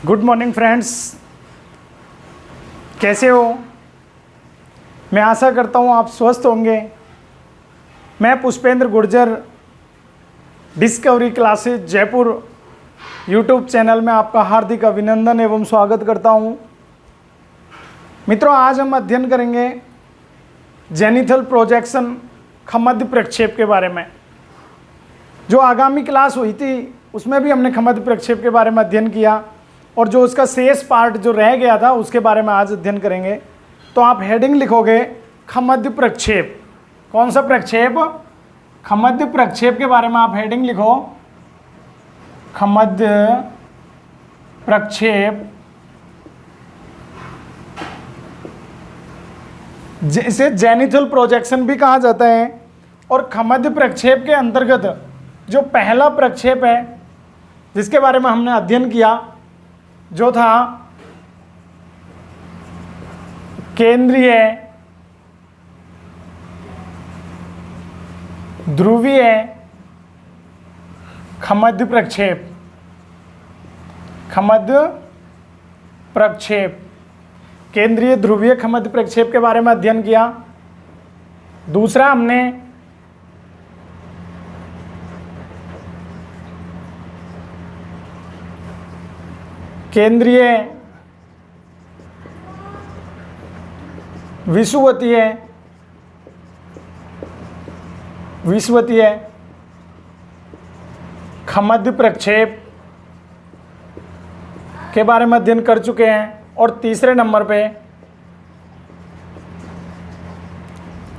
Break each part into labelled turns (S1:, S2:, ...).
S1: Good morning friends, कैसे हो? मैं आशा करता हूँ आप स्वस्थ होंगे। मैं Pushpendra Gurjar, discovery classes Jaipur YouTube channel में आपका हार्दिक अभिनंदन एवं स्वागत करता हूँ। मित्रों, आज हम अध्ययन करेंगे जेनिथल प्रोजेक्शन खमध्य प्रक्षेप के बारे में। जो आगामी क्लास हुई थी उसमें भी हमने खमध्य प्रक्षेप के बारे में अध्ययन किया और जो उसका शेष पार्ट जो रह गया था उसके बारे में आज अध्ययन करेंगे। तो आप हेडिंग लिखोगे खमध्य प्रक्षेप। कौन सा प्रक्षेप? खमध्य प्रक्षेप के बारे में आप हेडिंग लिखो खमध्य प्रक्षेप। इसे जेनिथल प्रोजेक्शन भी कहा जाता है। और खमध्य प्रक्षेप के अंतर्गत जो पहला प्रक्षेप है जिसके बारे में हमने अध्ययन किया जो था केंद्रीय ध्रुवीय खमध्य प्रक्षेप। खमध्य प्रक्षेप, केंद्रीय ध्रुवीय खमध्य प्रक्षेप के बारे में अध्ययन किया। दूसरा हमने केंद्रीय विषुवतीय खमध्य प्रक्षेप के बारे में अध्ययन कर चुके हैं। और तीसरे नंबर पे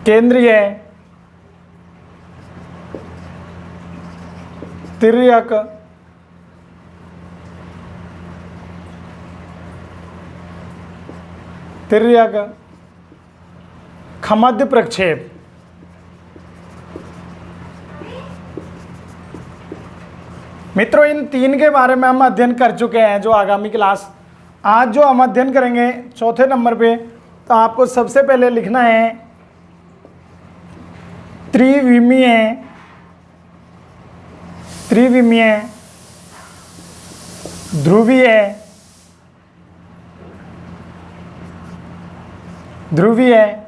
S1: केंद्रीय तिर्यक खमध्य प्रक्षेप। मित्रों, इन तीन के बारे में हम अध्ययन कर चुके हैं। जो आगामी क्लास आज जो हम अध्ययन करेंगे चौथे नंबर पे, तो आपको सबसे पहले लिखना है त्रिविमीय ध्रुवीय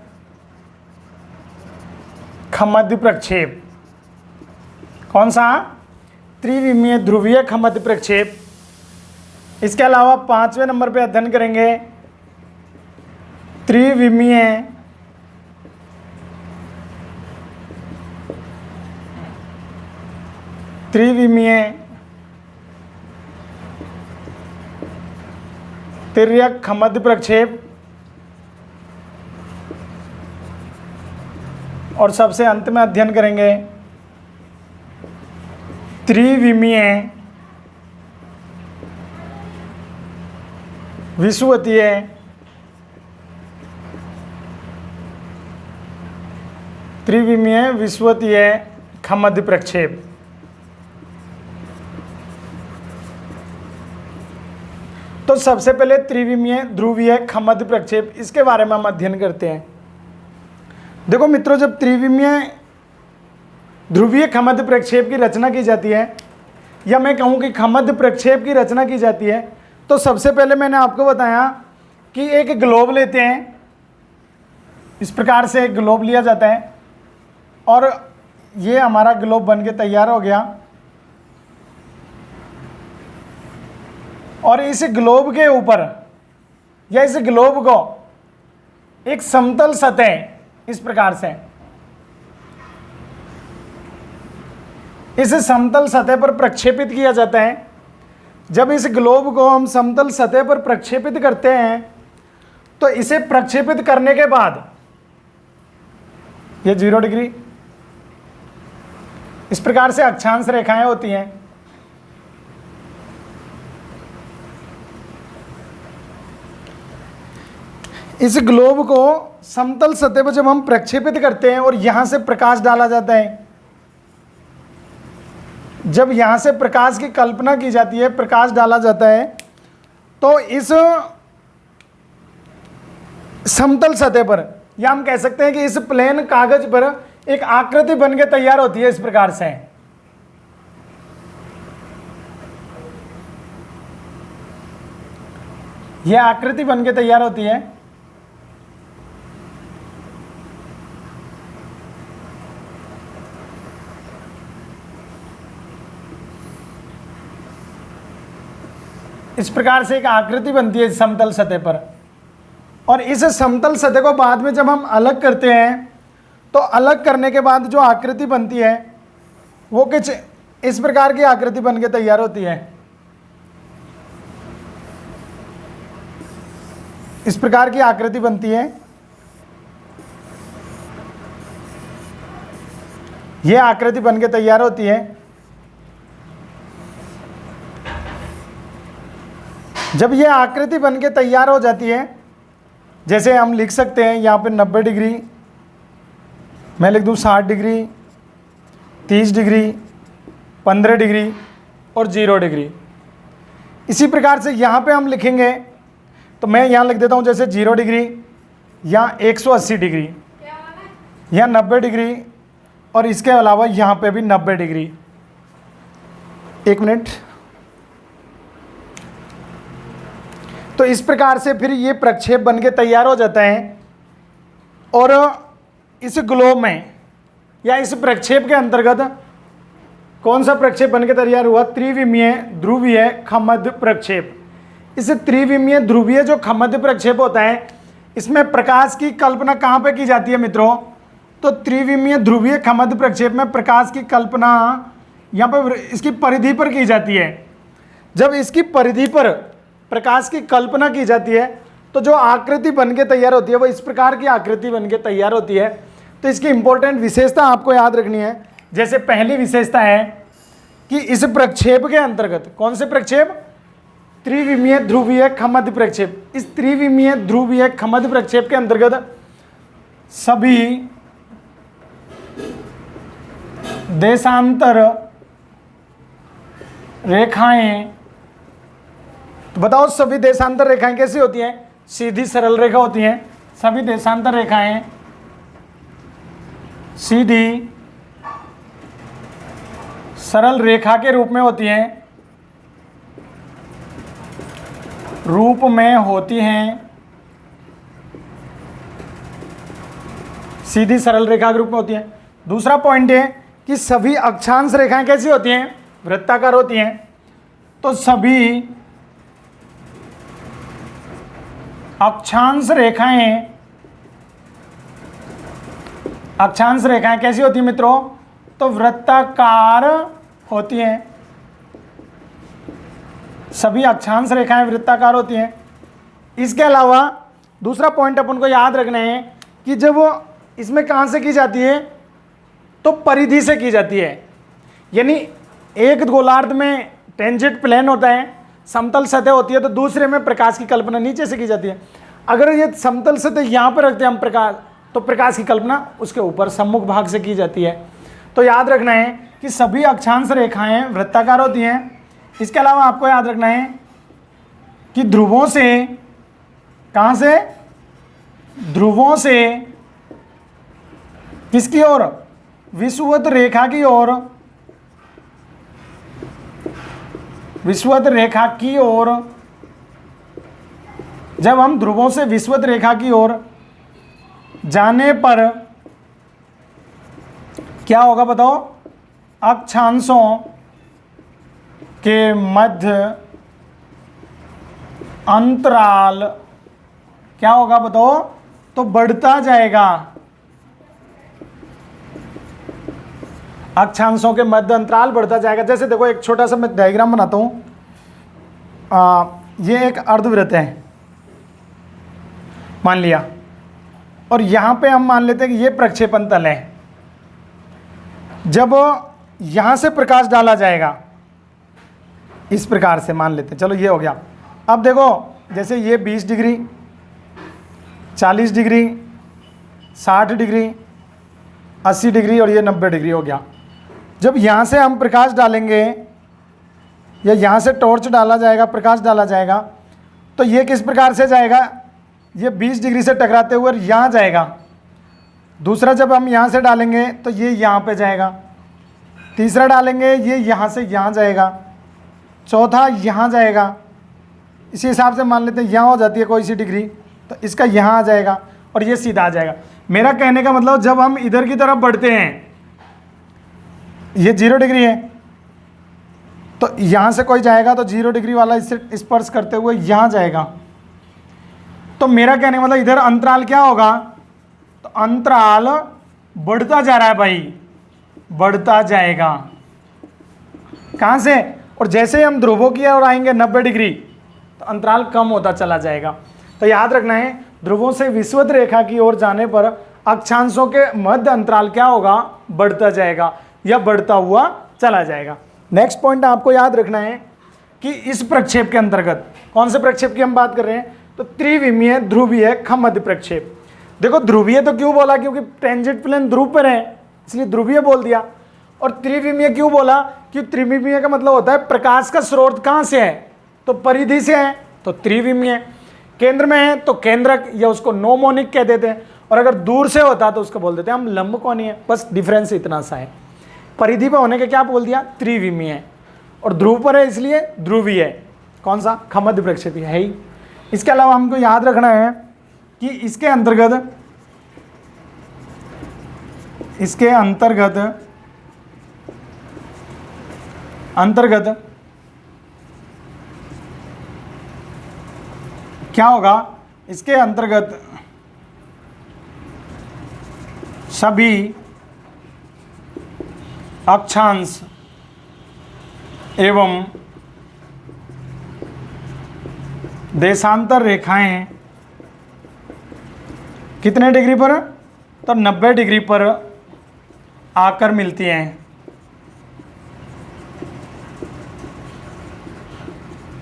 S1: खमध्य प्रक्षेप। कौन सा? त्रिविमीय ध्रुवीय खमध्य प्रक्षेप। इसके अलावा पांचवें नंबर पे अध्ययन करेंगे त्रिविमीय तिर्यक खमध्य प्रक्षेप। और सबसे अंत में अध्ययन करेंगे त्रिविमीय विषुवतीय खमध्य प्रक्षेप। तो सबसे पहले त्रिविमीय ध्रुवीय खमध्य प्रक्षेप, इसके बारे में हम अध्ययन करते हैं। देखो मित्रों, जब त्रिविमीय ध्रुवीय खमध्य प्रक्षेप की रचना की जाती है, या मैं कहूँ कि खमध्य प्रक्षेप की रचना की जाती है, तो सबसे पहले मैंने आपको बताया कि एक ग्लोब लेते हैं। इस प्रकार से एक ग्लोब लिया जाता है और ये हमारा ग्लोब बन के तैयार हो गया। और इस ग्लोब के ऊपर या इस ग्लोब को एक समतल सतह इस प्रकार से, इस समतल सतह पर प्रक्षेपित किया जाता है। जब इस ग्लोब को हम समतल सतह पर प्रक्षेपित करते हैं तो इसे प्रक्षेपित करने के बाद ये 0 डिग्री इस प्रकार से अक्षांश रेखाएं होती हैं। इस ग्लोब को समतल सतह पर जब हम प्रक्षेपित करते हैं और यहां से प्रकाश डाला जाता है, जब यहां से प्रकाश की कल्पना की जाती है, प्रकाश डाला जाता है, तो इस समतल सतह पर, या हम कह सकते हैं कि इस प्लेन कागज पर एक आकृति बन के तैयार होती है इस प्रकार से। यह आकृति बन के तैयार होती है। इस प्रकार से एक आकृति बनती है समतल सतह पर, और इस समतल सतह को बाद में जब हम अलग करते हैं तो अलग करने के बाद जो आकृति बनती है वो कुछ इस प्रकार की आकृति बन के तैयार होती है। इस प्रकार की आकृति बनती है। यह आकृति बन के तैयार होती है। जब यह आकृति बन के तैयार हो जाती है, जैसे हम लिख सकते हैं यहाँ पे 90 डिग्री, मैं लिख दूँ 60 डिग्री, 30 डिग्री, 15 डिग्री और 0 डिग्री। इसी प्रकार से यहाँ पे हम लिखेंगे तो मैं यहाँ लिख देता हूँ जैसे 0 डिग्री, यहाँ 180 डिग्री, यहाँ 90 डिग्री, और इसके अलावा यहाँ पे भी 90 डिग्री। एक मिनट। तो इस प्रकार से फिर ये प्रक्षेप बन के तैयार हो जाता है, और इस ग्लोब में या इस प्रक्षेप के अंतर्गत कौन सा प्रक्षेप बन के तैयार हुआ? त्रिविमीय ध्रुवीय खमद्य प्रक्षेप। इस त्रिविमीय ध्रुवीय जो खमद्य प्रक्षेप होता है, इसमें प्रकाश की कल्पना कहाँ पे की जाती है मित्रों? तो त्रिविमीय ध्रुवीय खमद्य प्रक्षेप में प्रकाश की कल्पना यहाँ पर इसकी परिधि पर की जाती है। जब इसकी परिधि पर प्रकाश की कल्पना की जाती है तो जो आकृति बन के तैयार होती है वो इस प्रकार की आकृति बन के तैयार होती है। तो इसकी इंपॉर्टेंट विशेषता आपको याद रखनी है। जैसे पहली विशेषता है कि इस प्रक्षेप के अंतर्गत, कौन से प्रक्षेप? त्रिविमीय ध्रुवीय खमद्य प्रक्षेप। इस त्रिविमीय ध्रुवीय खमद्य प्रक्षेप के अंतर्गत सभी देशांतर रेखाएं, तो बताओ सभी देशांतर रेखाएं कैसी होती हैं? सीधी सरल रेखा होती हैं। सभी देशांतर रेखाएं सीधी सरल रेखा के रूप में होती हैं, सीधी सरल रेखा के रूप में होती हैं। दूसरा पॉइंट है कि सभी अक्षांश रेखाएं कैसी होती हैं? वृत्ताकार होती हैं। तो सभी अक्षांश रेखाएं कैसी होती हैं मित्रों? तो वृत्ताकार होती हैं। सभी अक्षांश रेखाएं वृत्ताकार होती हैं। इसके अलावा दूसरा पॉइंट अपन को याद रखना है कि जब वो इसमें कहाँ से की जाती है? तो परिधि से की जाती है। यानी एक गोलार्ध में टेंजेंट प्लेन होता है, समतल सतह होती है, तो दूसरे में प्रकाश की कल्पना नीचे से की जाती है। अगर ये समतल सतह यहाँ पर रखते हैं हम प्रकाश, तो प्रकाश की कल्पना उसके ऊपर सम्मुख भाग से की जाती है। तो याद रखना है कि सभी अक्षांश रेखाएं वृत्ताकार होती हैं। इसके अलावा आपको याद रखना है कि ध्रुवों से, कहाँ से? ध्रुवों से किसकी ओर? विषुवत रेखा की ओर, विषुवत रेखा की ओर। जब हम ध्रुवों से विषुवत रेखा की ओर जाने पर क्या होगा बताओ? अक्षांशों के मध्य अंतराल क्या होगा बताओ? तो बढ़ता जाएगा। अक्षांशों के मध्य अंतराल बढ़ता जाएगा। जैसे देखो एक छोटा सा मैं डायग्राम बनाता हूँ। ये एक अर्धवृत्त है मान लिया, और यहाँ पे हम मान लेते हैं कि ये प्रक्षेपण तल है। जब यहाँ से प्रकाश डाला जाएगा इस प्रकार से मान लेते हैं, चलो ये हो गया। अब देखो जैसे ये 20 डिग्री, 40 डिग्री, 60 डिग्री, 80 डिग्री और ये 90 डिग्री हो गया। जब यहाँ से हम प्रकाश डालेंगे या यहाँ से टॉर्च डाला जाएगा, प्रकाश डाला जाएगा, तो ये किस प्रकार से जाएगा? ये 20 डिग्री से टकराते हुए यहाँ जाएगा। दूसरा जब हम यहाँ से डालेंगे तो ये यहाँ पे जाएगा। तीसरा डालेंगे ये यहाँ से यहाँ जाएगा। चौथा यहाँ जाएगा। इसी हिसाब से मान लेते हैं यहाँ हो जाती है कोई सी डिग्री, तो इसका यहाँ आ जाएगा और ये सीधा आ जाएगा। मेरा कहने का मतलब जब हम इधर की तरफ बढ़ते हैं, ये 0 डिग्री है, तो यहाँ से कोई जाएगा तो 0 डिग्री वाला इससे स्पर्श करते हुए यहाँ जाएगा। तो मेरा कहने का मतलब इधर अंतराल क्या होगा, तो अंतराल बढ़ता जा रहा है भाई, बढ़ता जाएगा। कहाँ से, और जैसे ही हम ध्रुवों की ओर आएंगे 90 डिग्री, तो अंतराल कम होता चला जाएगा। तो याद रखना है, ध्रुवों से विषुवत रेखा की ओर जाने पर अक्षांशों के मध्य अंतराल क्या होगा, बढ़ता जाएगा या बढ़ता हुआ चला जाएगा। नेक्स्ट पॉइंट आपको याद रखना है कि इस प्रक्षेप के अंतर्गत, कौन से प्रक्षेप की हम बात कर रहे हैं, तो त्रिविमीय ध्रुवीय खमध्य प्रक्षेप। देखो ध्रुवीय तो क्यों बोला, क्योंकि टेंजेंट प्लेन ध्रुव पर है इसलिए ध्रुवीय बोल दिया। और त्रिविमीय क्यों बोला, क्योंकि त्रिविमीय का मतलब होता है प्रकाश का स्रोत कहाँ से है, तो परिधि से है, तो त्रिविमीय। केंद्र में है तो केंद्रक या उसको नोमोनिक कह देते हैं, और अगर दूर से होता तो उसको बोल देते हैं हम लंबकोणीय। बस डिफरेंस इतना सा है। परिधि पर होने के क्या बोल दिया, त्रिविमीय, और ध्रुव पर है इसलिए ध्रुवीय। कौन सा, खमध्य प्रक्षेप है ही। इसके अलावा हमको याद रखना है कि इसके अंतर्गत क्या होगा, इसके अंतर्गत सभी अक्षांश एवं देशांतर रेखाएं कितने डिग्री पर, तो 90 डिग्री पर आकर मिलती हैं।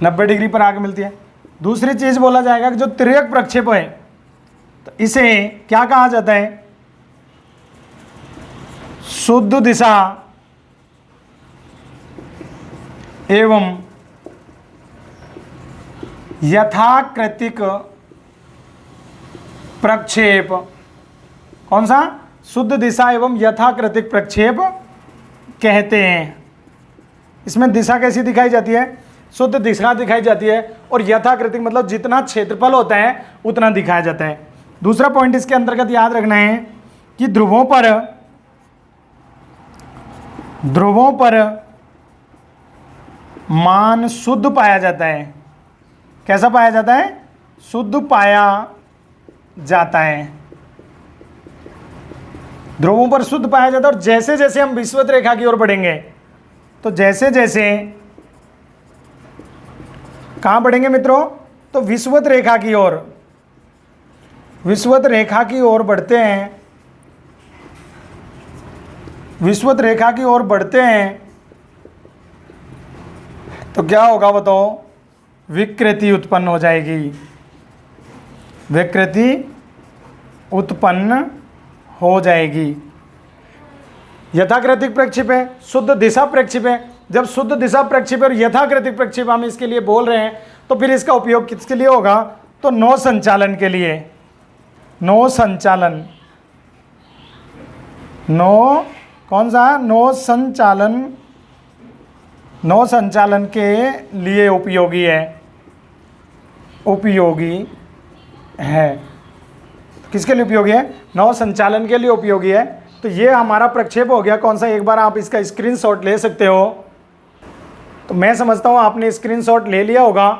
S1: 90 डिग्री पर आकर मिलती है। दूसरी चीज बोला जाएगा कि जो तिर्यक प्रक्षेप है, तो इसे क्या कहा जाता है, शुद्ध दिशा एवं यथाकृतिक प्रक्षेप। कौन सा, शुद्ध दिशा एवं यथाकृतिक प्रक्षेप कहते हैं। इसमें दिशा कैसी दिखाई जाती है, शुद्ध दिशा दिखाई जाती है, और यथाकृतिक मतलब जितना क्षेत्रफल होता है उतना दिखाया जाता है। दूसरा पॉइंट इसके अंतर्गत याद रखना है कि ध्रुवों पर मान शुद्ध पाया जाता है। कैसा पाया जाता है, शुद्ध पाया जाता है। ध्रुवों पर शुद्ध पाया जाता है। और जैसे जैसे हम विषुवत रेखा की ओर बढ़ेंगे, तो जैसे जैसे कहां बढ़ेंगे मित्रों, तो विषुवत रेखा की ओर, विषुवत रेखा की ओर बढ़ते हैं, विषुवत रेखा की ओर बढ़ते हैं, तो क्या होगा बताओ, विकृति उत्पन्न हो जाएगी। विकृति उत्पन्न हो जाएगी। यथाकृतिक प्रक्षेप है, शुद्ध दिशा प्रक्षेप है। जब शुद्ध दिशा प्रक्षेप और यथाकृतिक प्रक्षेप हम इसके लिए बोल रहे हैं, तो फिर इसका उपयोग किसके लिए होगा, तो नौ संचालन के लिए। नौ संचालन, नौ कौन सा, नौ संचालन, नौ संचालन के लिए उपयोगी है, उपयोगी है। किसके लिए उपयोगी है, नौ संचालन के लिए उपयोगी है। तो ये हमारा प्रक्षेप हो गया। कौन सा, एक बार आप इसका स्क्रीनशॉट ले सकते हो। तो मैं समझता हूँ आपने स्क्रीनशॉट ले लिया होगा।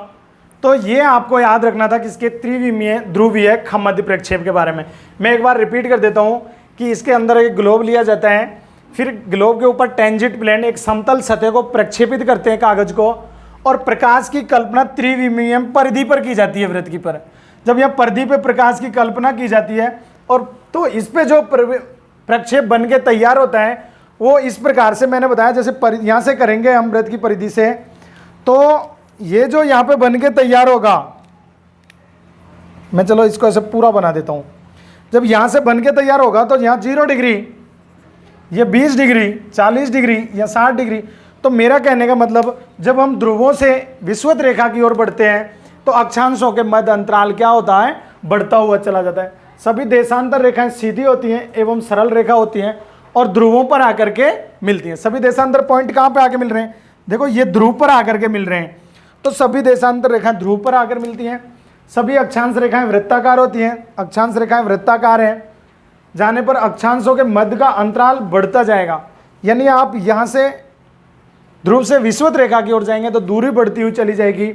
S1: तो ये आपको याद रखना था किसके, त्रिविमीय ध्रुवीय खमध्य प्रक्षेप के बारे में। मैं एक बार रिपीट कर देता हूँ कि इसके अंदर एक ग्लोब लिया जाता है, फिर ग्लोब के ऊपर टेंजेंट प्लेन एक समतल सतह को प्रक्षेपित करते हैं, कागज को, और प्रकाश की कल्पना त्रिविमीय परिधि पर की जाती है, वृत्त की पर। जब यह परिधि पर प्रकाश की कल्पना की जाती है, और तो इस पे जो प्रक्षेप बन के तैयार होता है वो इस प्रकार से मैंने बताया। जैसे यहाँ से करेंगे हम वृत्त की परिधि से, तो ये जो यहाँ पे बन के तैयार होगा, मैं चलो इसको ऐसे पूरा बना देता हूँ। जब यहाँ से बन के तैयार होगा तो यहाँ 0 डिग्री, ये 20 डिग्री, 40 डिग्री या 60 डिग्री। तो मेरा कहने का मतलब, जब हम ध्रुवों से विषुवत रेखा की ओर बढ़ते हैं, तो अक्षांशों के मध्य अंतराल क्या होता है, बढ़ता हुआ चला जाता है। सभी देशांतर रेखाएं सीधी होती हैं एवं सरल रेखा होती हैं, और ध्रुवों पर आकर के मिलती हैं। सभी देशांतर पॉइंट कहाँ पे आके मिल रहे हैं, देखो ये ध्रुव पर आकर के मिल रहे हैं। तो सभी देशांतर रेखाएं ध्रुव पर आकर मिलती हैं, सभी अक्षांश रेखाएं वृत्ताकार होती हैं, अक्षांश रेखाएं वृत्ताकार हैं, जाने पर अक्षांशों के मध्य का अंतराल बढ़ता जाएगा। यानी आप यहाँ से ध्रुव से विषुवत रेखा की ओर जाएंगे तो दूरी बढ़ती हुई चली जाएगी।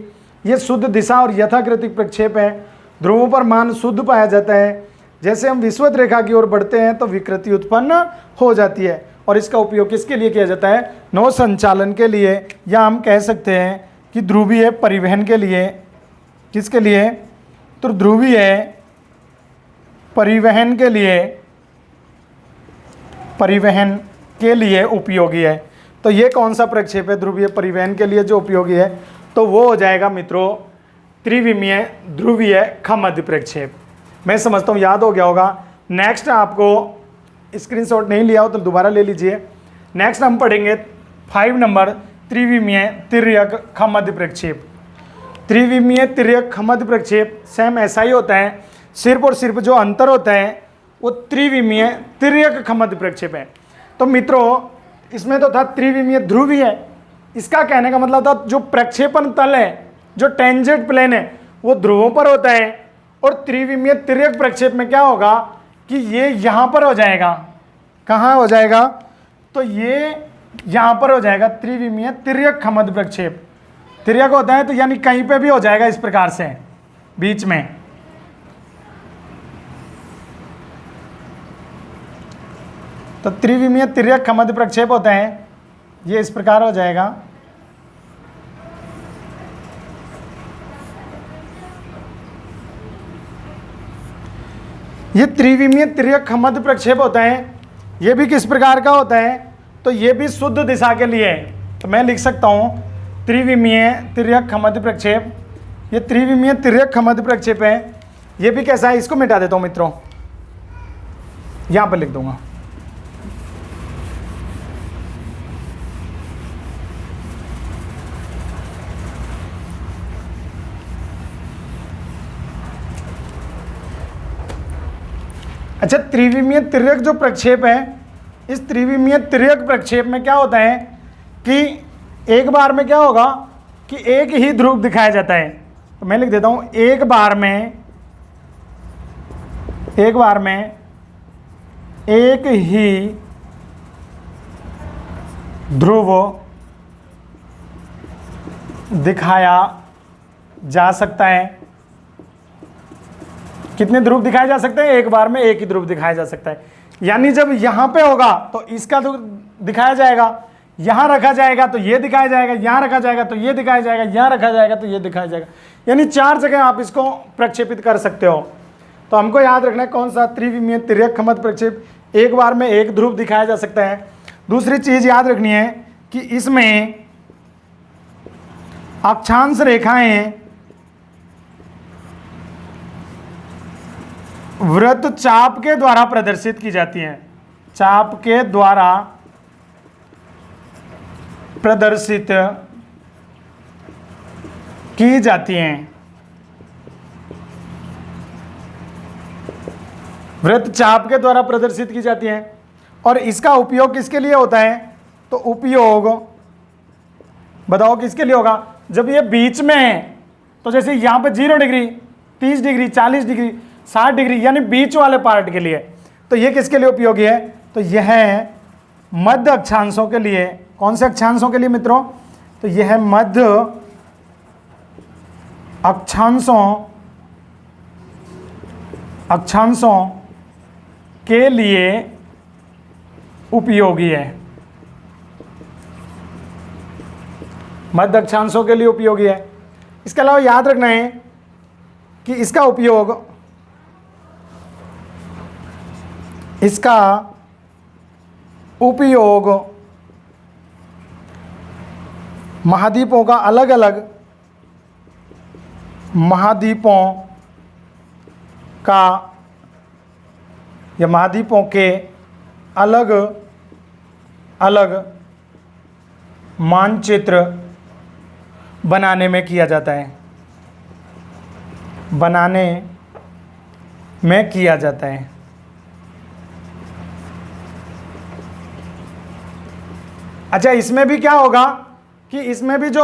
S1: ये शुद्ध दिशा और यथाकृतिक प्रक्षेप है। ध्रुवों पर मान शुद्ध पाया जाता है। जैसे हम विषुवत रेखा की ओर बढ़ते हैं तो विकृति उत्पन्न हो जाती है, और इसका उपयोग किसके लिए किया जाता है? नौ संचालन के लिए, या हम कह सकते हैं कि ध्रुवीय परिवहन के लिए। किसके लिए? तो ध्रुवीय परिवहन के लिए, परिवहन के लिए उपयोगी है। तो ये कौन सा प्रक्षेप है ध्रुवीय परिवहन के लिए जो उपयोगी है? तो वो हो जाएगा मित्रों त्रिविमीय ध्रुवीय खमध्य प्रक्षेप। मैं समझता हूँ याद हो गया होगा। नेक्स्ट आपको स्क्रीनशॉट नहीं लिया हो तो दोबारा ले लीजिए। नेक्स्ट हम पढ़ेंगे 5 नंबर त्रिविमीय तिर्यक खमध्य प्रक्षेप। त्रिविमीय तिर्यक खमध्य प्रक्षेप सेम ऐसा ही होता है, सिर्फ और सिर्फ जो अंतर होता है वो त्रिविमीय तिर्यक खमध्य प्रक्षेप है। तो मित्रों इसमें तो था त्रिविमीय ध्रुवीय, इसका कहने का मतलब था जो प्रक्षेपण तल है, जो टेंजेंट प्लेन है, वो ध्रुवों पर होता है। और त्रिविमीय तिर्यक प्रक्षेप में क्या होगा कि ये यहाँ पर हो जाएगा। कहाँ हो जाएगा? तो ये यहाँ पर हो जाएगा त्रिविमीय तिर्यक खमध्य प्रक्षेप। तिर्यक होता है तो यानी कहीं पे भी हो जाएगा इस प्रकार से बीच में। तो त्रिविमीय तिर्यक खमध्य प्रक्षेप होता है, ये इस प्रकार हो जाएगा। ये त्रिविमीय तिर्यक खमध्य प्रक्षेप होता है। ये भी किस प्रकार का होता है? तो ये भी शुद्ध दिशा के लिए है। तो मैं लिख सकता हूँ त्रिविमीय तिर्यक खमध्य प्रक्षेप। ये त्रिविमीय तिर्यक खमध्य प्रक्षेप है। ये भी कैसा है? इसको मिटा देता हूँ मित्रों, यहाँ पर लिख दूंगा। अच्छा, त्रिविमीय तिर्यक जो प्रक्षेप है, इस त्रिविमीय तिर्यक प्रक्षेप में क्या होता है कि एक बार में क्या होगा कि एक ही ध्रुव दिखाया जाता है। तो मैं लिख देता हूं एक बार में एक ही ध्रुव दिखाया जा सकता है। कितने ध्रुव दिखाए जा सकते हैं? एक बार में एक ही ध्रुव दिखाया जा सकता है। यानी जब यहां पे होगा तो इसका ध्रुव दिखाया जाएगा, यहां रखा जाएगा तो ये दिखाया जाएगा, यहां रखा जाएगा तो ये दिखाया जाएगा, यहां रखा जाएगा तो ये दिखाया जाएगा। यानी 4 जगह आप इसको प्रक्षेपित कर सकते हो। तो हमको याद रखना है कौन सा? त्रिविमीय तिर्यक खमध्य प्रक्षेप। एक बार में एक ध्रुव दिखाया जा सकता है। दूसरी चीज याद रखनी है कि इसमें अक्षांश रेखाएं वृत्त चाप के द्वारा प्रदर्शित की जाती हैं। चाप के द्वारा प्रदर्शित की जाती हैं। वृत्त चाप के द्वारा प्रदर्शित की जाती हैं। और इसका उपयोग किसके लिए होता है? तो उपयोग बताओ किसके लिए होगा? जब ये बीच में है तो जैसे यहां पे 0 डिग्री, 30 डिग्री, 40 डिग्री, 60 डिग्री, यानी बीच वाले पार्ट के लिए। तो ये किसके लिए उपयोगी है? तो यह मध्य अक्षांशों के लिए। कौन से अक्षांशों के लिए मित्रों? तो यह मध्य अक्षांशों के लिए उपयोगी है। मध्य अक्षांशों के लिए उपयोगी है। इसके अलावा याद रखना है कि इसका उपयोग महाद्वीपों का अलग अलग महाद्वीपों के अलग अलग मानचित्र बनाने में किया जाता है। अच्छा, इसमें भी क्या होगा कि इसमें भी जो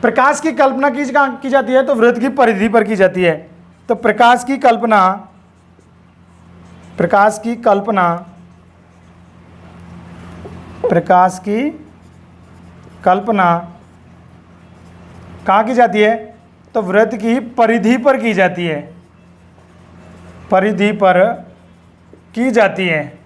S1: प्रकाश की कल्पना की जाती है तो वृत्त की परिधि पर की जाती है। तो प्रकाश की कल्पना कहाँ की जाती है? तो वृत्त की परिधि पर की जाती है, परिधि पर की जाती है।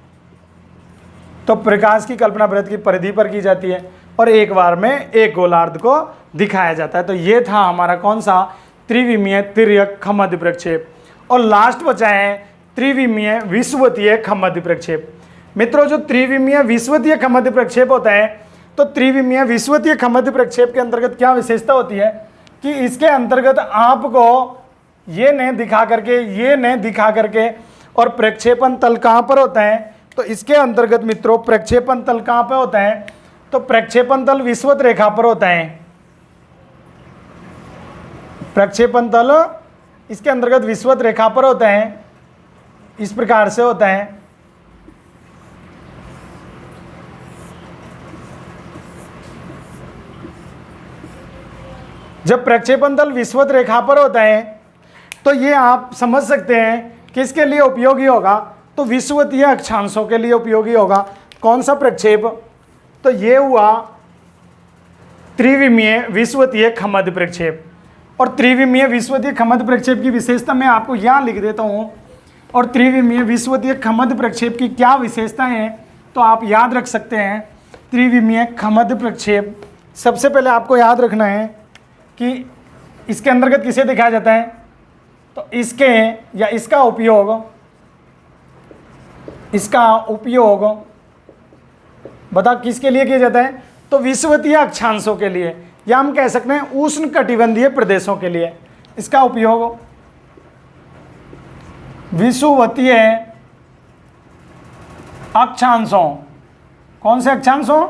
S1: तो प्रकाश की कल्पना वृत्त की परिधि पर की जाती है और एक बार में एक गोलार्ध को दिखाया जाता है। तो ये था हमारा कौन सा? त्रिविमीय तिर्यक खमद्य प्रक्षेप। और लास्ट बचा है त्रिविमीय विषुवतीय खमद्य प्रक्षेप। मित्रों, जो त्रिविमीय विषुवतीय खमद्य प्रक्षेप होता है, तो त्रिविमीय विषुवतीय खमद्य प्रक्षेप के अंतर्गत क्या विशेषता होती है कि इसके अंतर्गत आपको ये नहीं दिखा करके और प्रक्षेपण तल कहाँ पर होता है? तो इसके अंतर्गत मित्रों प्रक्षेपण तल कहाँ पर होता है? तो प्रक्षेपण तल विषुवत रेखा पर होता है। प्रक्षेपण तल इसके अंतर्गत विषुवत रेखा पर होता है, इस प्रकार से होता है। जब प्रक्षेपण तल विषुवत रेखा पर होता है तो ये आप समझ सकते हैं किसके लिए उपयोगी होगा? तो विषुवतीय अक्षांशों के लिए उपयोगी होगा। कौन सा प्रक्षेप? तो ये हुआ त्रिविमीय विषुवतीय खमद्य प्रक्षेप। और त्रिविमीय विषुवतीय खमद्य प्रक्षेप की विशेषता मैं आपको यहाँ लिख देता हूँ। और त्रिविमीय विषुवतीय खमद्य प्रक्षेप की क्या विशेषताएं हैं तो आप याद रख सकते हैं। त्रिविमीय खमद्य प्रक्षेप, सबसे पहले आपको याद रखना है कि इसके अंतर्गत किसे दिखाया जाता है? तो इसके या इसका उपयोग बता किसके लिए किया जाता है? तो विषुवतीय अक्षांशों के लिए, या हम कह सकते हैं उष्ण कटिबंधीय प्रदेशों के लिए इसका उपयोग विषुवतीय अक्षांशों। कौन से अक्षांशों?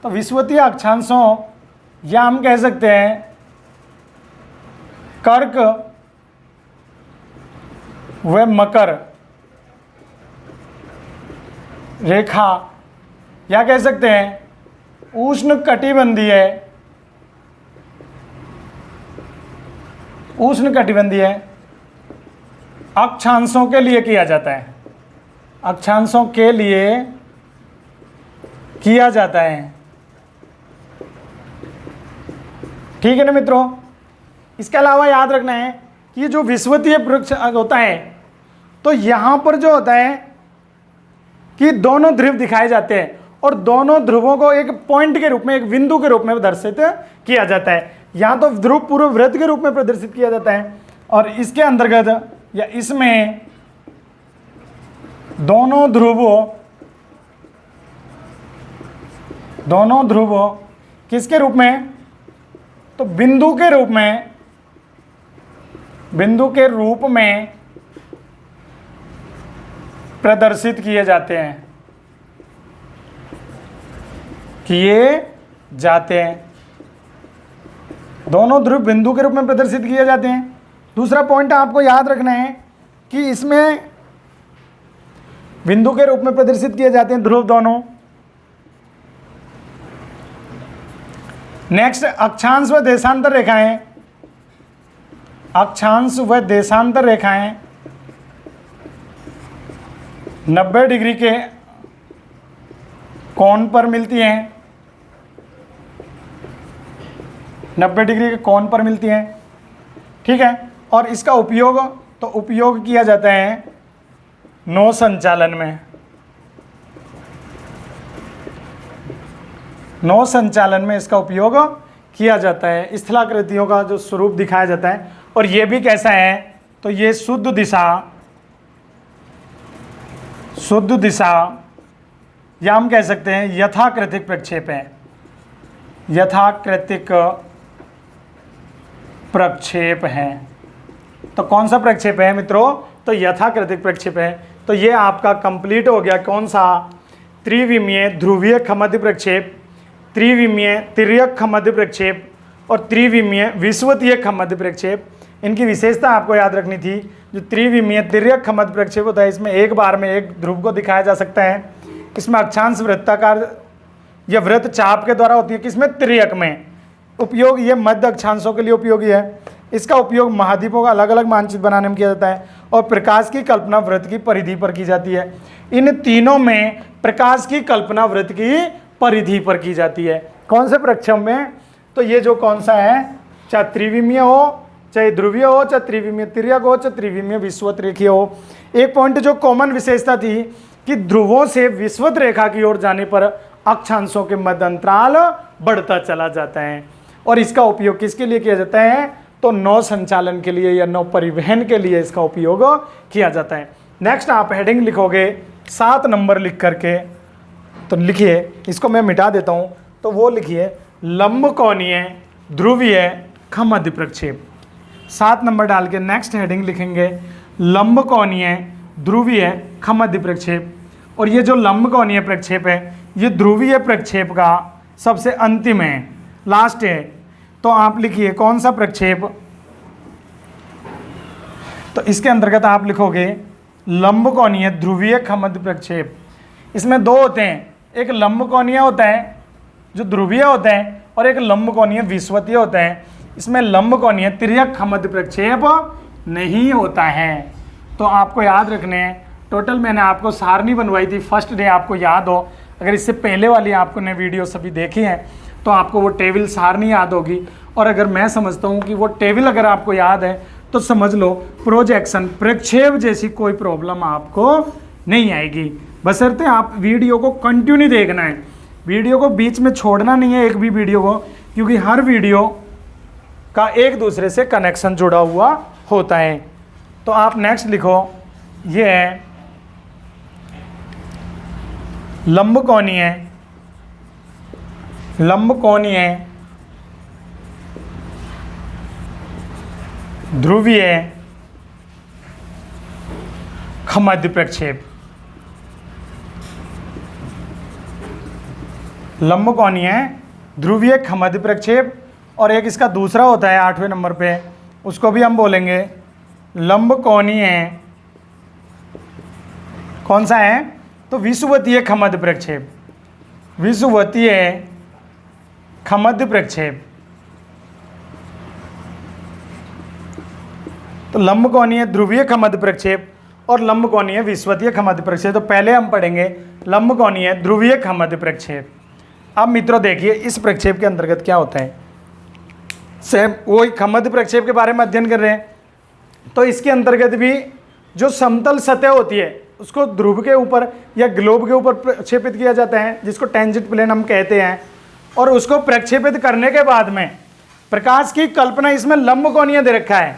S1: तो विषुवतीय अक्षांशों, या हम कह सकते हैं कर्क व मकर रेखा, या कह सकते हैं उष्ण कटिबंधीय अक्षांशों के लिए किया जाता है। अक्षांशों के लिए किया जाता है। ठीक है ना मित्रों? इसके अलावा याद रखना है कि जो विषुवतीय वृक्ष होता है तो यहाँ पर जो होता है कि दोनों ध्रुव दिखाए जाते हैं और दोनों ध्रुवों को एक पॉइंट के रूप में, एक बिंदु के रूप में प्रदर्शित किया जाता है। यहाँ तो ध्रुव पूर्व वृत्त के रूप में प्रदर्शित किया जाता है और इसके अंतर्गत या इसमें दोनों ध्रुवों किसके रूप में? तो बिंदु के रूप में प्रदर्शित किए जाते हैं। दोनों ध्रुव बिंदु के रूप में प्रदर्शित किए जाते हैं। दूसरा पॉइंट आपको याद रखना है कि इसमें बिंदु के रूप में प्रदर्शित किए जाते हैं ध्रुव दोनों। नेक्स्ट, अक्षांश व देशांतर रेखाएं। अक्षांश व देशांतर रेखाएं 90 डिग्री के कोण पर मिलती हैं। 90 डिग्री के कोण पर मिलती हैं। ठीक है। और इसका उपयोग किया जाता है नौ संचालन में। नौ संचालन में इसका उपयोग किया जाता है। स्थलाकृतियों का जो स्वरूप दिखाया जाता है, और ये भी कैसा है? तो ये शुद्ध दिशा या हम कह सकते हैं यथाकृतिक प्रक्षेप है। यथाकृतिक प्रक्षेप है। तो कौन सा प्रक्षेप है मित्रों? तो यथाकृतिक प्रक्षेप है। तो ये आपका कंप्लीट हो गया कौन सा? त्रिविमीय ध्रुवीय खमद्य प्रक्षेप, त्रिविमीय तिर्यक खमद्य प्रक्षेप और त्रिविमीय विषुवतीय खमद्य प्रक्षेप। इनकी विशेषता आपको याद रखनी थी। जो त्रिविमीय तिर्यक खमद्य प्रक्षेप होता है, इसमें एक बार में एक ध्रुव को दिखाया जा सकता है। इसमें अक्षांश वृत्ताकार या वृत्त चाप के द्वारा होती है। किसमें? तिर्यक में। उपयोग ये मध्य अक्षांशों के लिए उपयोगी है। इसका उपयोग महाद्वीपों का अलग अलग मानचित्र बनाने में किया जाता है और प्रकाश की कल्पना वृत्त की परिधि पर की जाती है। इन तीनों में प्रकाश की कल्पना वृत्त की परिधि पर की जाती है। कौन से प्रक्षेप में? तो ये जो कौन सा है, चाहे त्रिविमीय हो, चाहे ध्रुवीय हो, चाहे त्रिविमीय तिर्यक हो, चाहे त्रिविमीय विषुवत रेखीय हो। एक पॉइंट जो कॉमन विशेषता थी कि ध्रुवों से विषुवत रेखा की ओर जाने पर अक्षांशों के मध्य अंतराल बढ़ता चला जाता है। और इसका उपयोग किसके लिए किया जाता है? तो नौ संचालन के लिए या नौ परिवहन के लिए इसका उपयोग किया जाता है। नेक्स्ट आप हेडिंग लिखोगे 7 नंबर लिख करके, तो लिखिए, इसको मैं मिटा देता हूं, तो वो लिखिए लंबकोणीय ध्रुवीय खमध्य प्रक्षेप। 7 नंबर डाल के नेक्स्ट हेडिंग लिखेंगे लंबकोणीय ध्रुवीय खमध्य प्रक्षेप। और ये जो लंबकोणीय प्रक्षेप है ये ध्रुवीय प्रक्षेप का सबसे अंतिम है, लास्ट है। तो आप लिखिए कौन सा प्रक्षेप? तो इसके अंतर्गत आप लिखोगे लंबकोणीय ध्रुवीय खमध्य प्रक्षेप। इसमें 2 होते हैं, एक लंबकोणीय होता है जो ध्रुवीय होता है और एक लंबकोणीय विषुवतीय होता है। इसमें लंबकोणीय तिर्यक खमध्य प्रक्षेप नहीं होता है। तो आपको याद रखने हैं, टोटल मैंने आपको सारणी बनवाई थी फर्स्ट डे, आपको याद हो। अगर इससे पहले वाली आपको ने वीडियो सभी देखी हैं तो आपको वो टेबल सारणी याद होगी। और अगर मैं समझता हूँ कि वो टेबल अगर आपको याद है तो समझ लो प्रोजेक्शन प्रक्षेप जैसी कोई प्रॉब्लम आपको नहीं आएगी, बशर्ते आप वीडियो को कंटिन्यू देखना है। वीडियो को बीच में छोड़ना नहीं है एक भी वीडियो को, क्योंकि हर वीडियो का एक दूसरे से कनेक्शन जुड़ा हुआ होता है। तो आप नेक्स्ट लिखो, ये है लंबकोणीय ध्रुवीय खमध्य प्रक्षेप। लंबकोणीय ध्रुवीय खमध्य प्रक्षेप। और एक इसका दूसरा होता है 8वें नंबर पे, उसको भी हम बोलेंगे लंबकोणीय, कौन सा है? तो विषुवतीय खमध्य प्रक्षेप। विषुवतीय खमध्य प्रक्षेप। तो लंबकोणीय ध्रुवीय खमध्य प्रक्षेप और लंबकोणीय विषुवतीय खमध्य प्रक्षेप। तो पहले हम पढ़ेंगे लंबकोणीय ध्रुवीय खमध्य प्रक्षेप। अब मित्रों देखिए इस प्रक्षेप के अंतर्गत क्या होता है। सेम वही खमध्य प्रक्षेप के बारे में अध्ययन कर रहे हैं, तो इसके अंतर्गत भी जो समतल सतह होती है उसको ध्रुव के ऊपर या ग्लोब के ऊपर प्रक्षेपित किया जाता है, जिसको टेंजेंट प्लेन हम कहते हैं। और उसको प्रक्षेपित करने के बाद में प्रकाश की कल्पना इसमें लंबकोणीय दे रखा है।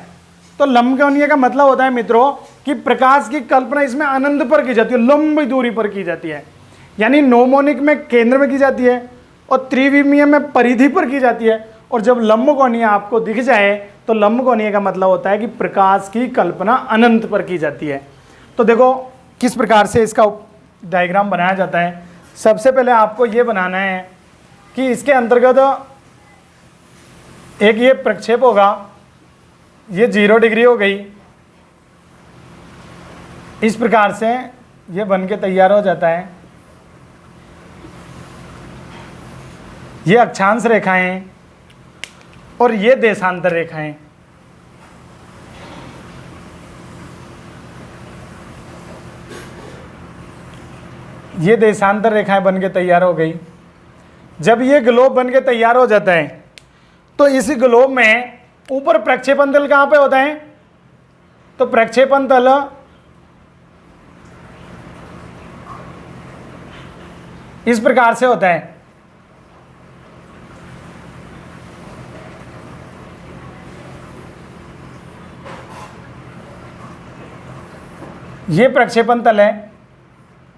S1: तो लंबकोणीय का मतलब होता है मित्रों कि प्रकाश की कल्पना इसमें अनंत पर की जाती है, लंबी दूरी पर की जाती है। यानी नोमोनिक में केंद्र में की जाती है और त्रिविमीय में परिधि पर की जाती है। और जब लंबकोणीय आपको दिख जाए तो लंबकोणीय का मतलब होता है कि प्रकाश की कल्पना अनंत पर की जाती है। तो देखो किस प्रकार से इसका डायग्राम बनाया जाता है। सबसे पहले आपको ये बनाना है कि इसके अंतर्गत एक ये प्रक्षेप होगा, ये 0 डिग्री हो गई। इस प्रकार से ये बन के तैयार हो जाता है। ये अक्षांश रेखाएं और ये देशांतर रेखाएं। ये देशांतर रेखाएं बन के तैयार हो गई। जब ये ग्लोब बन के तैयार हो जाता है तो इस ग्लोब में ऊपर प्रक्षेपण तल कहां पे होता है? तो प्रक्षेपण तल इस प्रकार से होता है। ये प्रक्षेपण तल है।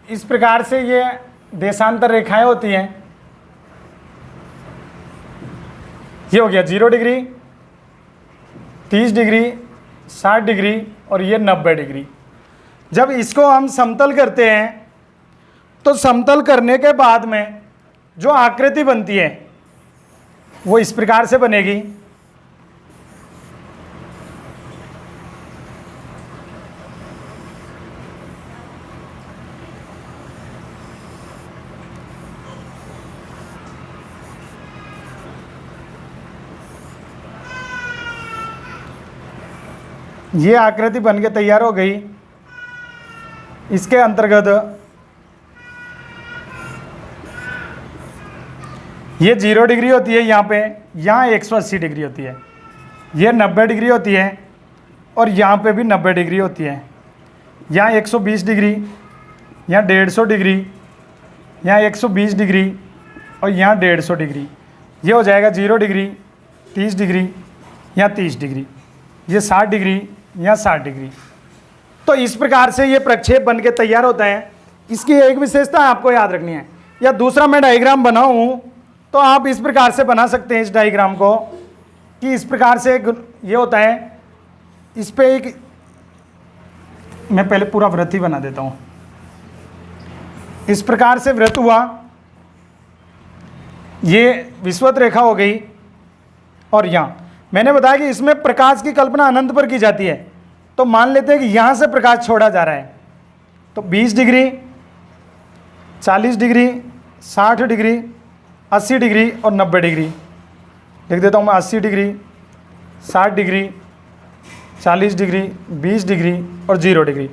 S1: इस प्रकार से ये देशांतर रेखाएं होती हैं। ये हो गया 0 डिग्री, 30 डिग्री, 60 डिग्री और ये 90 डिग्री। जब इसको हम समतल करते हैं तो समतल करने के बाद में जो आकृति बनती है वो इस प्रकार से बनेगी। ये आकृति बन के तैयार हो गई। इसके अंतर्गत ये 0 डिग्री होती है यहाँ पे, यहाँ 180 डिग्री होती है, ये 90 डिग्री होती है और यहाँ पे भी 90 डिग्री होती है। यहाँ 120 डिग्री, यहाँ 150 डिग्री, यहाँ 120 डिग्री और यहाँ 150 डिग्री। ये हो जाएगा 0 डिग्री, 30 डिग्री, यहाँ 30 डिग्री, ये 60 डिग्री, यहाँ 60 डिग्री। तो इस प्रकार से ये प्रक्षेप बन के तैयार होता है। इसकी एक विशेषता आपको याद रखनी है। या दूसरा मैं डायग्राम बनाऊँ तो आप इस प्रकार से बना सकते हैं इस डायग्राम को, कि इस प्रकार से ये होता है। इस पे एक मैं पहले पूरा वृत्त ही बना देता हूँ। इस प्रकार से वृत्त हुआ, ये विषुवत रेखा हो गई। और यहाँ मैंने बताया कि इसमें प्रकाश की कल्पना अनंत पर की जाती है। तो मान लेते हैं कि यहाँ से प्रकाश छोड़ा जा रहा है, तो 20 डिग्री, 40 डिग्री, 60 डिग्री, 80 डिग्री और 90 डिग्री। लिख देता हूँ मैं 80 डिग्री, 60 डिग्री, 40 डिग्री, 20 डिग्री और 0 डिग्री।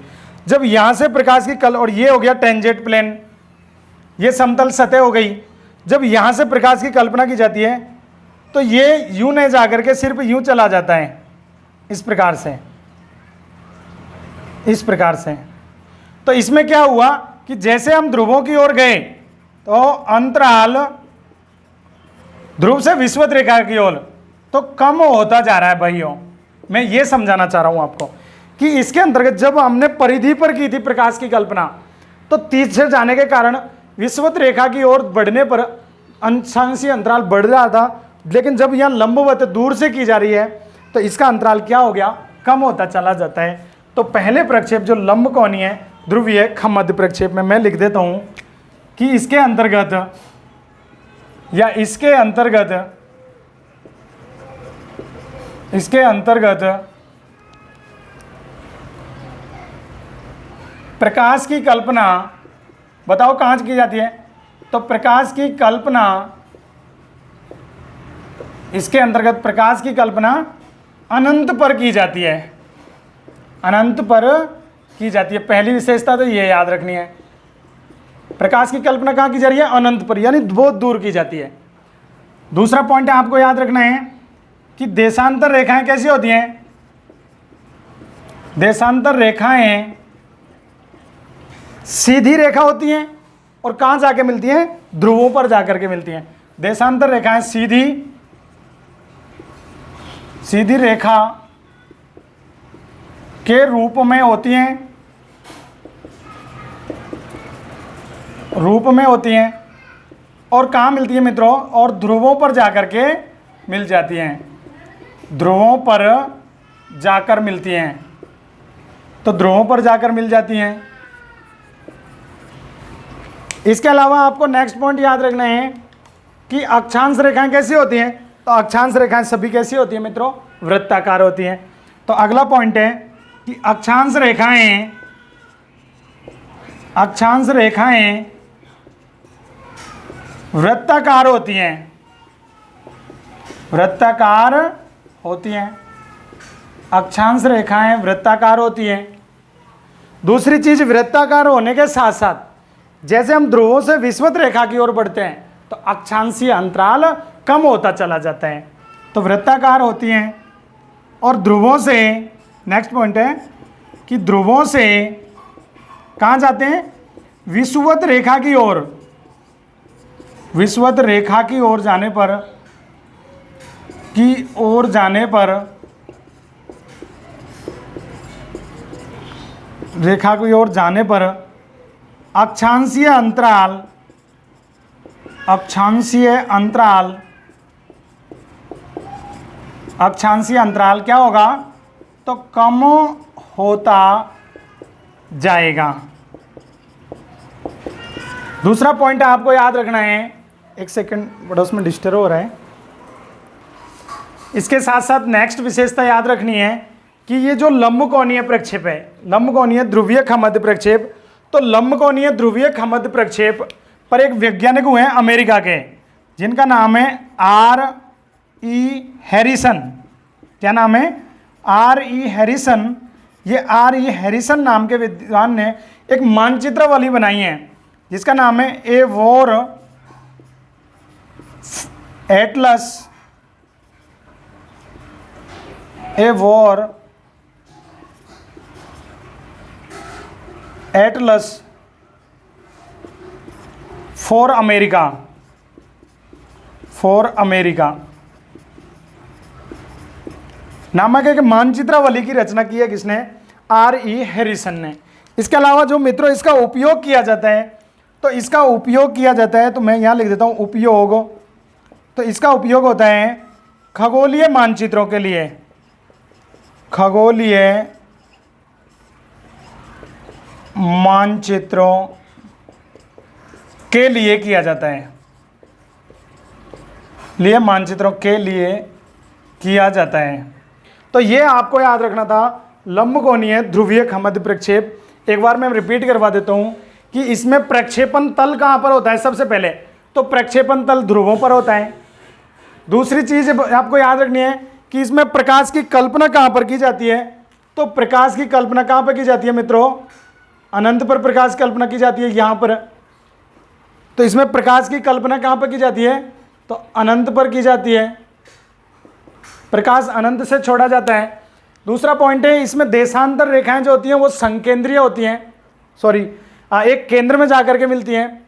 S1: जब यहाँ से प्रकाश की और ये हो गया टेंजेंट प्लेन, ये समतल सतह हो गई। जब यहाँ से प्रकाश की कल्पना की जाती है तो ये यूं नहीं जा करके सिर्फ यूं चला जाता है, इस प्रकार से, इस प्रकार से। तो इसमें क्या हुआ कि जैसे हम ध्रुवों की ओर गए तो अंतराल ध्रुव से विषुवत रेखा की ओर तो कम होता जा रहा है भाइयों। मैं ये समझाना चाह रहा हूं आपको कि इसके अंतर्गत जब हमने परिधि पर की थी प्रकाश की कल्पना, तो तीर से जाने के कारण विषुवत रेखा की ओर बढ़ने पर अंशांशीय अंतराल बढ़ रहा था। लेकिन जब यहाँ लंबवत दूर से की जा रही है तो इसका अंतराल क्या हो गया, कम होता चला जाता है। तो पहले प्रक्षेप जो लंब कोणीय है ध्रुवीय खमद्य प्रक्षेप में मैं लिख देता हूं कि इसके अंतर्गत या इसके अंतर्गत प्रकाश की कल्पना, बताओ कहाँ की जाती है, तो प्रकाश की कल्पना, इसके अंतर्गत प्रकाश की कल्पना अनंत पर की जाती है, अनंत पर की जाती है। पहली विशेषता तो ये याद रखनी है, प्रकाश की कल्पना कहाँ की जा रही है, अनंत पर, यानी बहुत दूर की जाती है। दूसरा पॉइंट आपको याद रखना है कि देशांतर रेखाएं कैसी होती हैं। देशांतर रेखाएं सीधी रेखा होती हैं और कहाँ जाके मिलती हैं, ध्रुवों पर जाकर के मिलती हैं। देशांतर रेखाएं सीधी रेखा के रूप में होती हैं, और कहाँ मिलती है मित्रों, और ध्रुवों पर जाकर के मिल जाती हैं, ध्रुवों पर जाकर मिलती हैं। तो ध्रुवों पर जाकर मिल जाती हैं। इसके अलावा आपको नेक्स्ट पॉइंट याद रखना है कि अक्षांश रेखाएं कैसी होती हैं। तो अक्षांश रेखाएं सभी कैसी होती हैं मित्रों, वृत्ताकार होती हैं। तो अगला पॉइंट है कि अक्षांश रेखाएं वृत्ताकार होती हैं, वृत्ताकार होती हैं। अक्षांश रेखाएं वृत्ताकार होती हैं। दूसरी चीज, वृत्ताकार होने के साथ साथ जैसे हम ध्रुवों से विषुवत रेखा की ओर बढ़ते हैं तो अक्षांशीय अंतराल कम होता चला जाता है। तो वृत्ताकार होती हैं। और ध्रुवों से, नेक्स्ट पॉइंट है कि ध्रुवों से कहाँ जाते हैं, विषुवत रेखा की ओर, विषुवत रेखा की ओर जाने पर रेखा की ओर जाने पर अक्षांशीय अंतराल क्या होगा, तो कम होता जाएगा। दूसरा पॉइंट आपको याद रखना है, एक सेकंड पड़ोस में डिस्टर्ब हो रहा है। इसके साथ साथ नेक्स्ट विशेषता याद रखनी है कि ये जो लंबकोणीय प्रक्षेप है, लंबकोणीय ध्रुवीय खमद्य प्रक्षेप, तो लंबकोणीय ध्रुवीय खमद्य प्रक्षेप पर एक वैज्ञानिक हुए हैं अमेरिका के, जिनका नाम है R.E. हैरिसन। क्या नाम है, R.E. हैरिसन, ये R.E. हैरिसन नाम के विद्वान ने एक मानचित्रावली बनाई है जिसका नाम है a war Atlas, a war Atlas for America, for America नामक एक मानचित्रावली की रचना की है किसने? R.E. हैरिसन ने। इसके अलावा जो मित्रों इसका उपयोग किया जाता है, तो इसका उपयोग किया जाता है, तो मैं यहाँ लिख देता हूँ उपयोग, तो इसका उपयोग होता है खगोलीय मानचित्रों के लिए, खगोलीय मानचित्रों के लिए किया जाता है, लिए मानचित्रों के लिए किया जाता है। तो ये आपको याद रखना था लंबकोणीय ध्रुवीय खमद्य प्रक्षेप। एक बार मैं रिपीट करवा देता हूँ कि इसमें प्रक्षेपण तल कहाँ पर होता है? सबसे पहले तो प्रक्षेपण तल ध्रुवों पर होता है। दूसरी चीज़ आपको याद रखनी है कि इसमें प्रकाश की कल्पना कहाँ पर की जाती है? तो प्रकाश की कल्पना कहाँ पर की जाती है मित्रों? अनंत पर प्रकाश कल्पना की जाती है, यहाँ पर। तो इसमें प्रकाश की कल्पना कहाँ पर की जाती है? तो अनंत पर की जाती है, प्रकाश अनंत से छोड़ा जाता है। दूसरा पॉइंट है इसमें देशांतर रेखाएं जो होती हैं वो संकेंद्रीय होती हैं, सॉरी एक केंद्र में जाकर के मिलती हैं,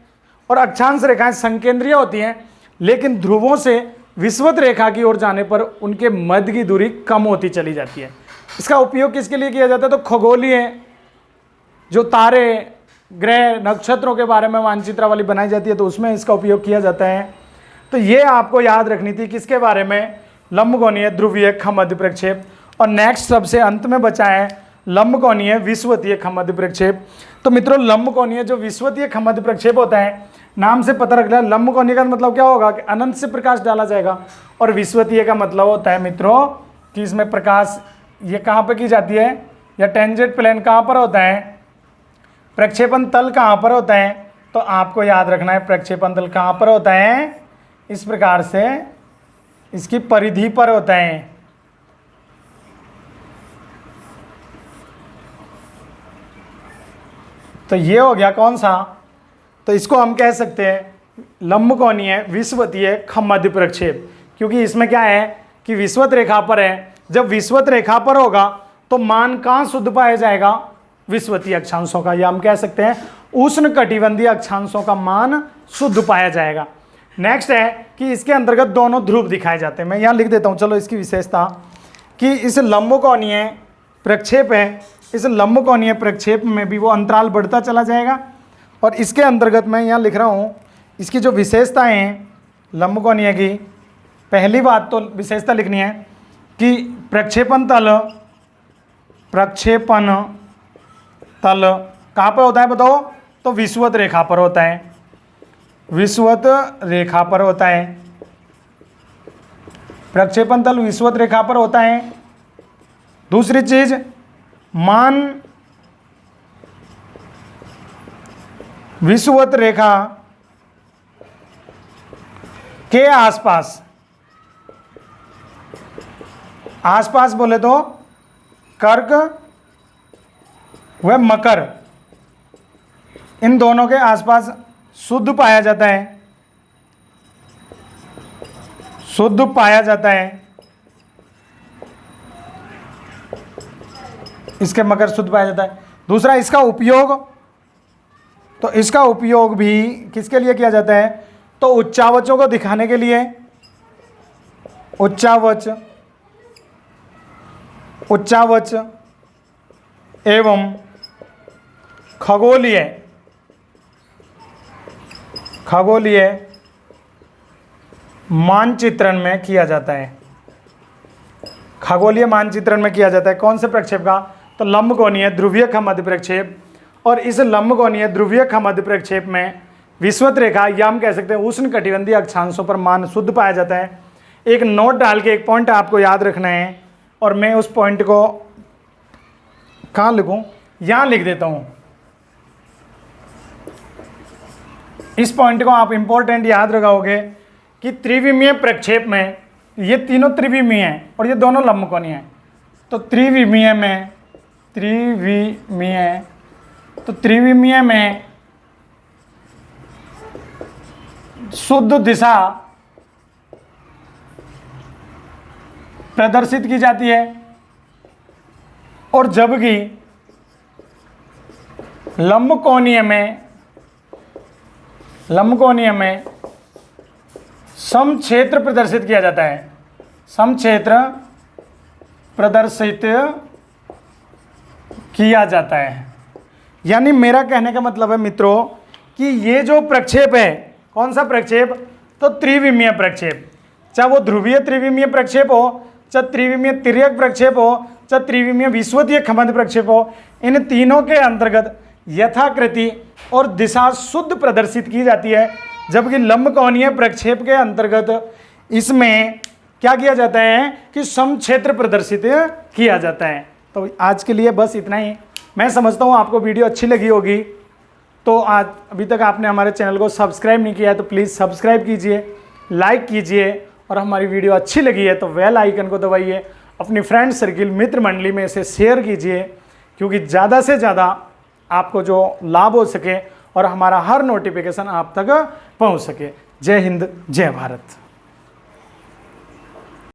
S1: और अक्षांश रेखाएं संकेंद्रीय होती हैं, लेकिन ध्रुवों से विषुवत रेखा की ओर जाने पर उनके मध्य की दूरी कम होती चली जाती है। इसका उपयोग किसके लिए किया जाता है? तो खगोलीय जो तारे, ग्रह, नक्षत्रों के बारे में मानचित्रावली बनाई जाती है, तो उसमें इसका उपयोग किया जाता है। तो ये आपको याद रखनी थी किसके बारे में? लंबकोणीय ध्रुवीय खमद्य प्रक्षेप। और नेक्स्ट सबसे अंत में बचा है लंबकोणीय विषुवतीय खमद्य प्रक्षेप। तो मित्रों लंबकोणीय जो विषुवतीय खमद्य प्रक्षेप होता है, नाम से पता रख लिया, लंबकोणीय का मतलब क्या होगा कि अनंत से प्रकाश डाला जाएगा, और विषुवतीय का मतलब होता है मित्रों कि इसमें प्रकाश ये कहाँ पर की जाती है, या टेंजेंट प्लेन कहाँ पर होता है, प्रक्षेपण तल कहाँ पर होता है? तो आपको याद रखना है प्रक्षेपण तल कहाँ पर होता है, इस प्रकार से इसकी परिधि पर होता है। तो ये हो गया कौन सा? तो इसको हम कह सकते हैं लंबकोणीय विषुवतीय खमद्य प्रक्षेप, क्योंकि इसमें क्या है कि विषुवत रेखा पर है। जब विषुवत रेखा पर होगा तो मान कहाँ शुद्ध पाया जाएगा? विषुवतीय अक्षांशों का, या हम कह सकते हैं उष्ण कटिबंधीय अक्षांशों का मान शुद्ध पाया जाएगा। नेक्स्ट है कि इसके अंतर्गत दोनों ध्रुव दिखाए जाते हैं। मैं यहाँ लिख देता हूँ, चलो इसकी विशेषता कि इस लंबकोणीय प्रक्षेप है, इस लंबकोणीय प्रक्षेप में भी वो अंतराल बढ़ता चला जाएगा। और इसके अंतर्गत मैं यहाँ लिख रहा हूँ इसकी जो विशेषताएं हैं लंबकोणीय की, पहली बात तो विशेषता लिखनी है कि प्रक्षेपण तल कहाँ पर होता है बताओ? तो विषुवत रेखा पर होता है, विषुवत रेखा पर होता है। प्रक्षेपण तल विषुवत रेखा पर होता है। दूसरी चीज, मान विषुवत रेखा के आसपास, आसपास बोले तो कर्क व मकर, इन दोनों के आसपास शुद्ध पाया जाता है, शुद्ध पाया जाता है। इसके मकर शुद्ध पाया जाता है। दूसरा इसका उपयोग, तो इसका उपयोग भी किसके लिए किया जाता है? तो उच्चावचों को दिखाने के लिए, उच्चावच एवं खगोलीय मानचित्रण में किया जाता है, खगोलीय मानचित्रण में किया जाता है। कौन से प्रक्षेप का? तो लंबकोणीय ध्रुवीय खमद्य प्रक्षेप। और इस लंबकोणीय ध्रुवीय खमद्य प्रक्षेप में विषुवत रेखा, या हम कह सकते हैं उष्ण कटिबंधीय अक्षांशों पर मान शुद्ध पाया जाता है। एक नोट डाल के एक पॉइंट आपको याद रखना है, और मैं उस पॉइंट को कहाँ लिखूं? यहाँ लिख देता हूँ। इस पॉइंट को आप इंपॉर्टेंट याद रखोगे कि त्रिविमीय प्रक्षेप में ये तीनों त्रिविमीय हैं और ये दोनों लंबकोणीय हैं। तो त्रिविमीय में शुद्ध दिशा प्रदर्शित की जाती है, और जबकि लंबकोणीय में समक्षेत्र प्रदर्शित किया जाता है। समक्षेत्र प्रदर्शित किया जाता है। यानी मेरा कहने का मतलब है मित्रों कि ये जो प्रक्षेप है, कौन सा प्रक्षेप, तो त्रिविमीय प्रक्षेप, चाहे वो ध्रुवीय त्रिविमीय प्रक्षेप हो, चाहे त्रिविमीय तिर्यक प्रक्षेप हो, चाहे त्रिविमीय विषुवतीय खमंड प्रक्षेप हो, इन तीनों के अंतर्गत यथाकृति और दिशा शुद्ध प्रदर्शित की जाती है। जबकि लंबकोणीय प्रक्षेप के अंतर्गत इसमें क्या किया जाता है कि समक्षेत्र प्रदर्शित किया जाता है। तो आज के लिए बस इतना ही। मैं समझता हूँ आपको वीडियो अच्छी लगी होगी। तो आज अभी तक आपने हमारे चैनल को सब्सक्राइब नहीं किया है तो प्लीज़ सब्सक्राइब कीजिए, लाइक कीजिए, और हमारी वीडियो अच्छी लगी है तो बेल आइकन को दबाइए, अपनी फ्रेंड सर्किल मित्र मंडली में इसे शेयर कीजिए, क्योंकि ज़्यादा से ज़्यादा आपको जो लाभ हो सके और हमारा हर नोटिफिकेशन आप तक पहुंच सके। जय हिंद, जय भारत।